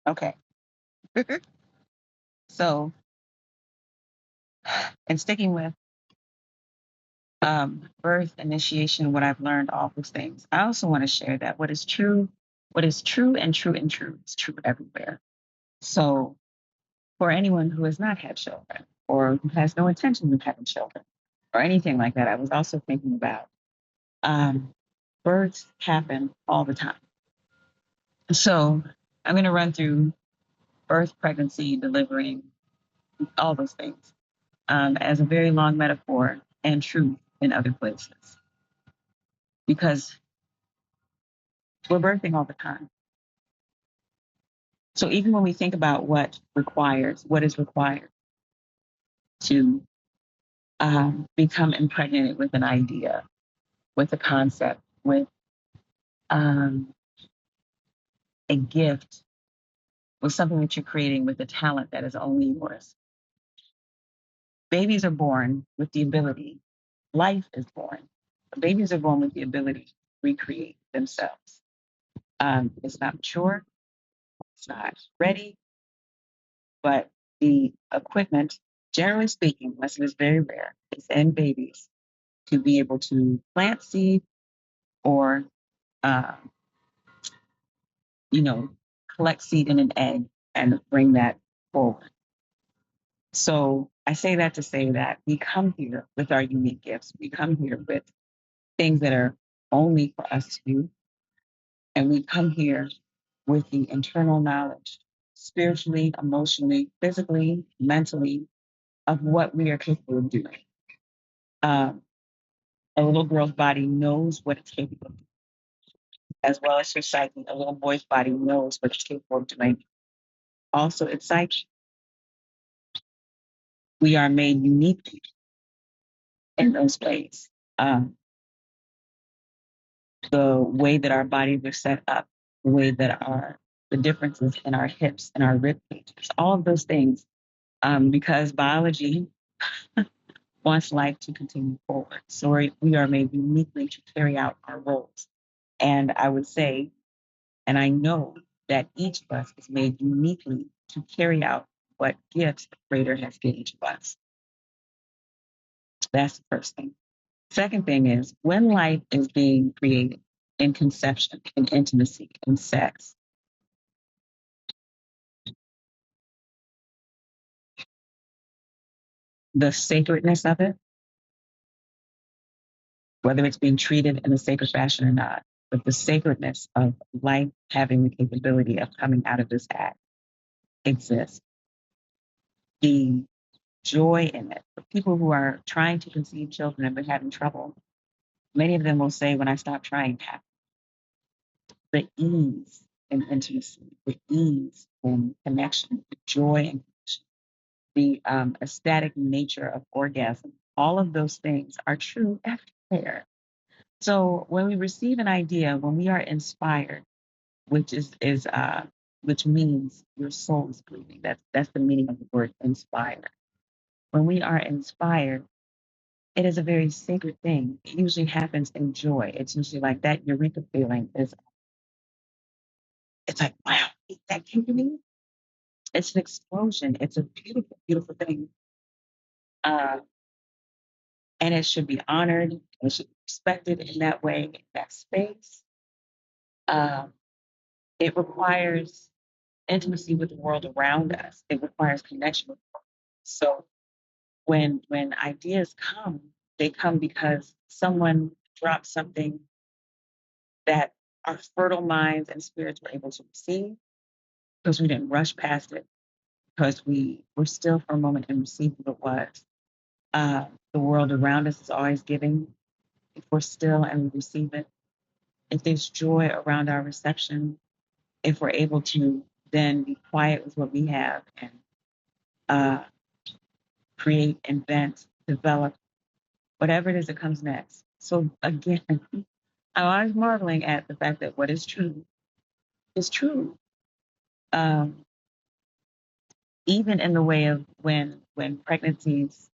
Okay. So, and sticking with birth, initiation, what I've learned, all those things, I also want to share that what is true and true and true is true everywhere. So, for anyone who has not had children or who has no intention of having children or anything like that, I was also thinking about um, births happen all the time. So, I'm going to run through birth, pregnancy, delivering, all those things as a very long metaphor and truth in other places because we're birthing all the time. So even when we think about what is required to become impregnated with an idea, with a concept, with um, a gift, with something that you're creating, with a talent that is only yours. Babies are born with the ability, life is born. Babies are born with the ability to recreate themselves. It's not mature, it's not ready, but the equipment, generally speaking, unless it is very rare, is in babies to be able to plant seed or, uh, you know, collect seed in an egg and bring that forward. So I say that to say that we come here with our unique gifts. We come here with things that are only for us to do. And we come here with the internal knowledge, spiritually, emotionally, physically, mentally, of what we are capable of doing. Um, a little girl's body knows what it's capable of, as well as her psyche. A little boy's body knows what it's capable of doing. Also, its psyche. We are made uniquely in those ways. Um, the way that our bodies are set up, the way that the differences in our hips and our rib cages, all of those things, because biology wants life to continue forward. So we are made uniquely to carry out our roles. And I would say, and I know that each of us is made uniquely to carry out what gifts the Creator has given to us. That's the first thing. Second thing is when life is being created in conception, in intimacy, in sex, the sacredness of it, whether it's being treated in a sacred fashion or not, but the sacredness of life having the capability of coming out of this act exists. The joy in it. For people who are trying to conceive children and been having trouble, many of them will say, when I stopped trying, the ease and intimacy, the ease and connection, the joy and connection, the ecstatic nature of orgasm, all of those things are true everywhere. So when we receive an idea, when we are inspired, which means your soul is breathing. That's the meaning of the word inspire. When we are inspired, it is a very sacred thing. It usually happens in joy. It's usually like that eureka feeling is it's like, wow, that came to me. It's an explosion. It's a beautiful, beautiful thing. Uh, and it should be honored. It should be respected in that way, in that space. Um, it requires intimacy with the world around us. It requires connection with the world. So when ideas come, they come because someone dropped something that our fertile minds and spirits were able to receive because we didn't rush past it, because we were still for a moment and received what it was. The world around us is always giving. If we're still and we receive it, if there's joy around our reception, if we're able to then be quiet with what we have and uh, create, invent, develop, whatever it is that comes next. So again, I'm always marveling at the fact that what is true. Um, even in the way of when pregnancies,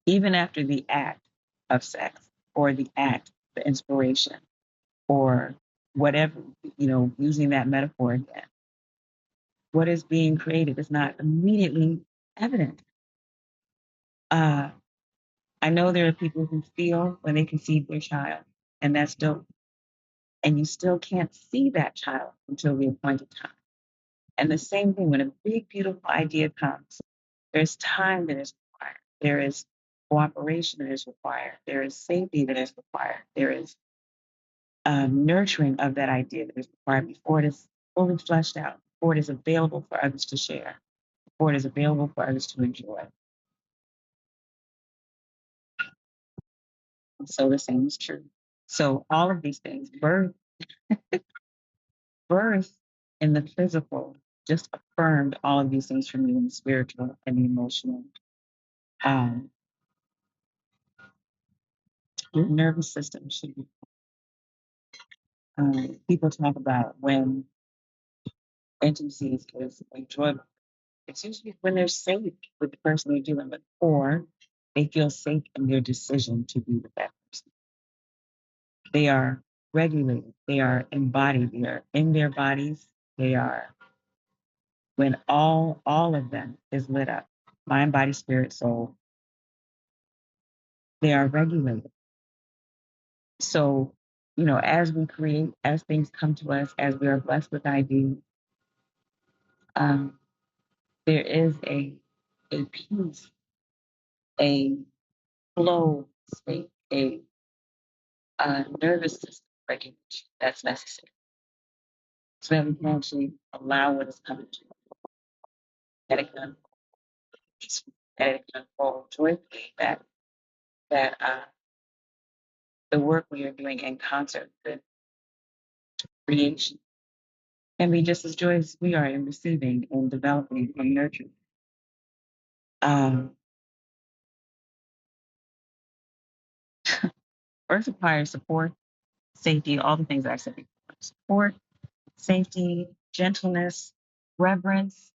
even after the act of sex or the act, the inspiration or whatever, using that metaphor again, what is being created is not immediately evident. Uh, I know there are people who feel when they conceive their child, and that's still, and you still can't see that child until the appointed time. And the same thing when a big, beautiful idea comes, there's time that is required. There is cooperation that is required. There is safety that is required. There is nurturing of that idea that is required before it is fully fleshed out, before it is available for others to share, before it is available for others to enjoy. And so the same is true. So all of these things, birth in the physical just affirmed all of these things for me in the spiritual and the emotional. Um, your nervous system should be. People talk about when intimacy is enjoyable. It's usually when they're safe with the person they're dealing with, or they feel safe in their decision to be with that person. They are regulated, they are embodied, they are in their bodies, they are when all of them is lit up, mind, body, spirit, soul, they are regulated. So, as we create, as things come to us, as we are blessed with ideas, um, there is a peace, a flow state, a nervous system regulation that's necessary so that we can actually allow what is coming to us, that it can unfold peacefully, that it can unfold joyfully, that the work we are doing in concert with creation can be just as joyous as we are in receiving and developing and nurturing. Um, Birth requires support, safety, all the things I said before. Support, safety, gentleness, reverence,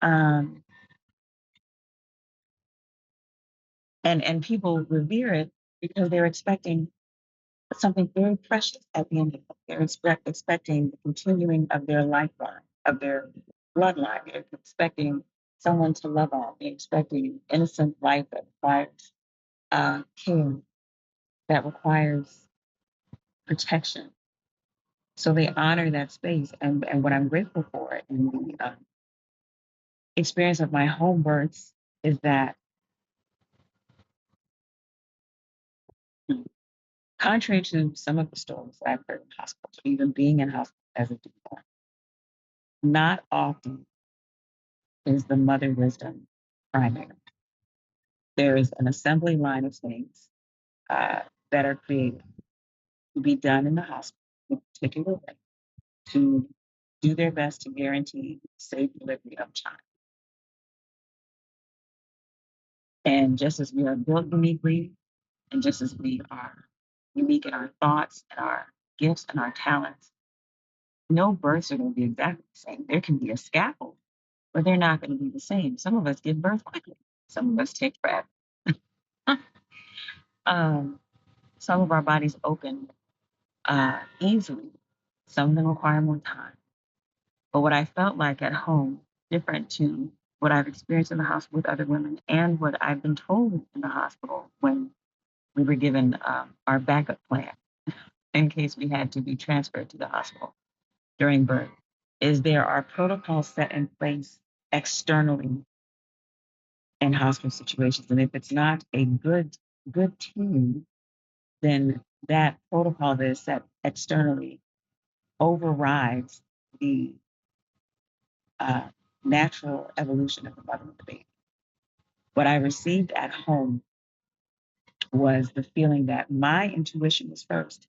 um, and people revere it because they're expecting something very precious at the end of it. They're expecting the continuing of their lifeline, of their bloodline. They're expecting someone to love on. They're expecting innocent life that requires care, that requires protection. So they honor that space. And what I'm grateful for in the experience of my home births is that, contrary to some of the stories that I've heard in hospitals, or even being in hospitals as a doula, not often is the mother wisdom primary. There is an assembly line of things uh, that are created to be done in the hospital in a particular way to do their best to guarantee safe delivery of child. And just as we are built uniquely, and just as we are unique in our thoughts and our gifts and our talents, no births are going to be exactly the same. There can be a scaffold, but they're not going to be the same. Some of us give birth quickly. Some of us take forever. um, some of our bodies open easily. Some of them require more time. But what I felt like at home, different to what I've experienced in the hospital with other women and what I've been told in the hospital when we were given our backup plan in case we had to be transferred to the hospital during birth, is there are protocols set in place externally in hospital situations. And if it's not a good team, then that protocol that is set externally overrides the uh, natural evolution of the mother and the baby. What I received at home was the feeling that my intuition was first,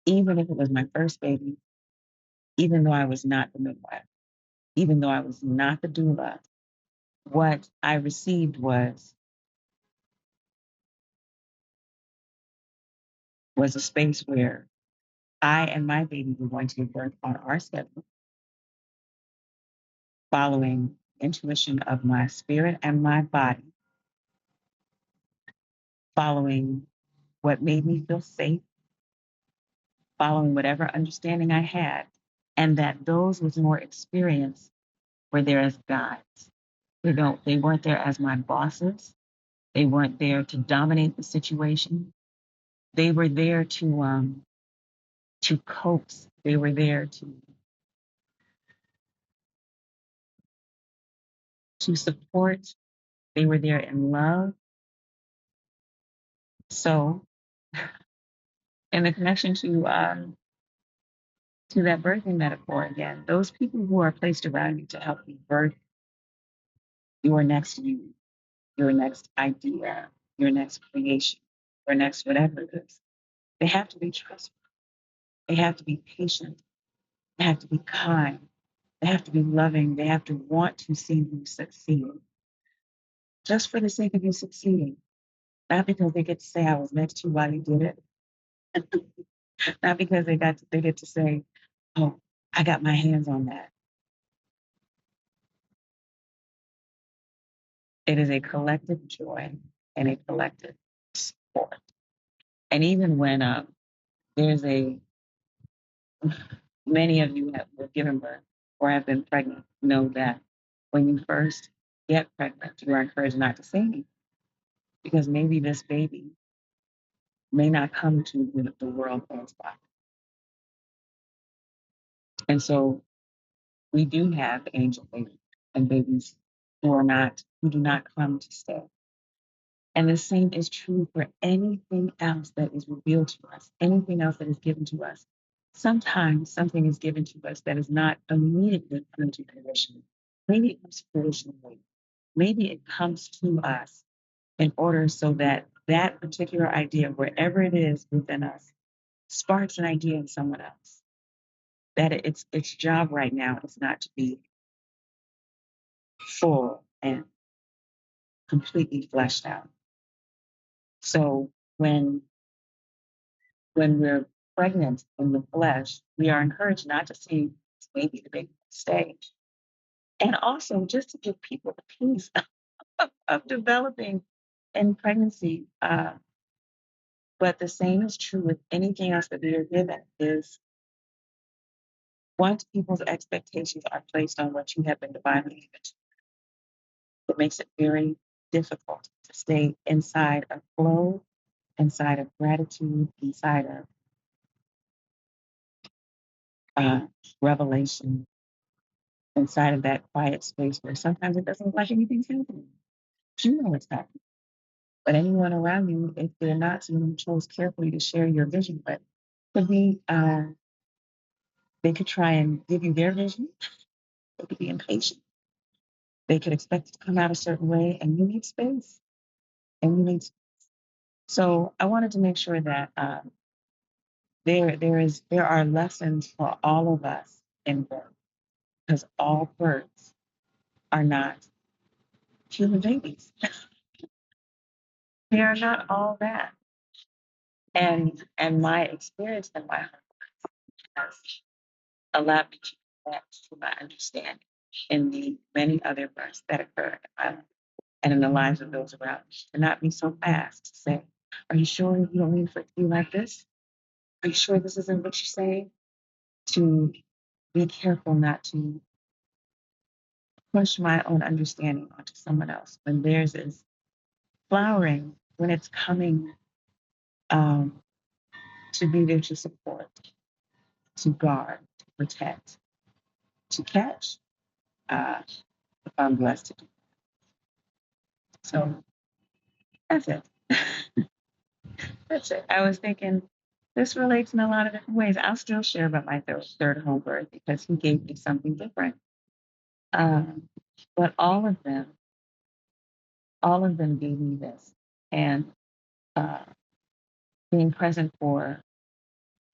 even if it was my first baby, even though I was not the midwife, even though I was not the doula. What I received was a space where I and my baby were going to give birth on our schedule, following intuition of my spirit and my body, following what made me feel safe, following whatever understanding I had, and that those with more experience were there as guides. They weren't there as my bosses. They weren't there to dominate the situation. They were there to coax. They were there to support. They were there in love. So, in the connection to that birthing metaphor again, those people who are placed around you to help you birth your next you, your next idea, your next creation, your next whatever it is, they have to be trustworthy. They have to be patient. They have to be kind. They have to be loving. They have to want to see you succeed, just for the sake of you succeeding, not because they get to say I was next to you while you did it, not because they get to say, oh, I got my hands on that. It is a collective joy and a collective sport. And even when there's a many of you have given birth or have been pregnant know that when you first get pregnant, you are encouraged not to say anything because maybe this baby may not come to the world as well. And so we do have angel babies and babies who do not come to stay. And the same is true for anything else that is revealed to us, anything else that is given to us. Sometimes something is given to us that is not immediately come to fruition. Maybe it comes to fruition later. Maybe it comes to us in order so that that particular idea, wherever it is within us, sparks an idea in someone else. That its job right now is not to be full and completely fleshed out. So when we're pregnant in the flesh, we are encouraged not to see maybe the big stage. And also just to give people the peace of developing in pregnancy. But the same is true with anything else that we are given is once people's expectations are placed on what you have been divinely given, it makes it very difficult to stay inside of flow, inside of gratitude, inside of uh, revelation, inside of that quiet space where sometimes it doesn't look like anything's happening. You know what's happening. But anyone around you, if they're not someone who chose carefully to share your vision, but could be, they could try and give you their vision. They could be impatient. They could expect it to come out a certain way, and you need space. And you need. So I wanted to make sure that there are lessons for all of us in birth, because all births are not human babies. They are not all that. And my experience in my heart has allowed me to connect to my understanding in the many other births that occur in my life and in the lives of those around me. To not be so fast to say, are you sure you don't mean for it to be like this? Are you sure this isn't what you're saying? To be careful not to push my own understanding onto someone else when theirs is flowering, when it's coming um, to be there to support, to guard, to protect, to catch. Uh, if I'm blessed to do so. That's it. That's it. I was thinking this relates in a lot of different ways. I'll still share about my third home birth because he gave me something different. Um, but all of them gave me this. And uh, being present for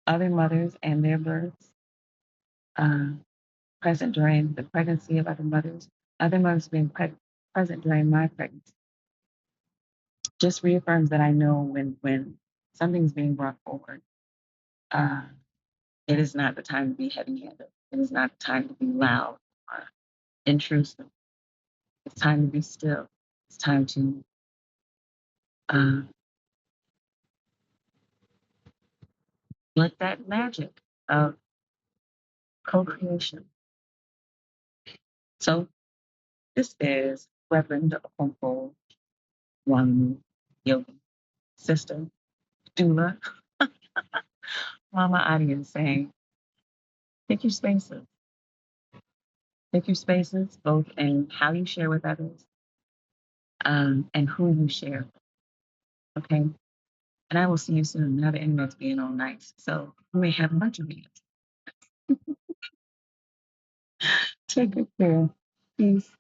other mothers and their births, uh, present during the pregnancy of other mothers being present during my pregnancy, just reaffirms that I know when something's being brought forward, uh, it is not the time to be heavy-handed. It is not the time to be loud or intrusive. It's time to be still. It's time to uh, Let that magic of co-creation. So this is Reverend Okompo Wanu Yogi, sister, doula, mama audience saying, pick your spaces. Pick your spaces, both in how you share with others and who you share. Okay. And I will see you soon. Now the internet's being all nice. So we may have a bunch of meetings. Take good care. Peace.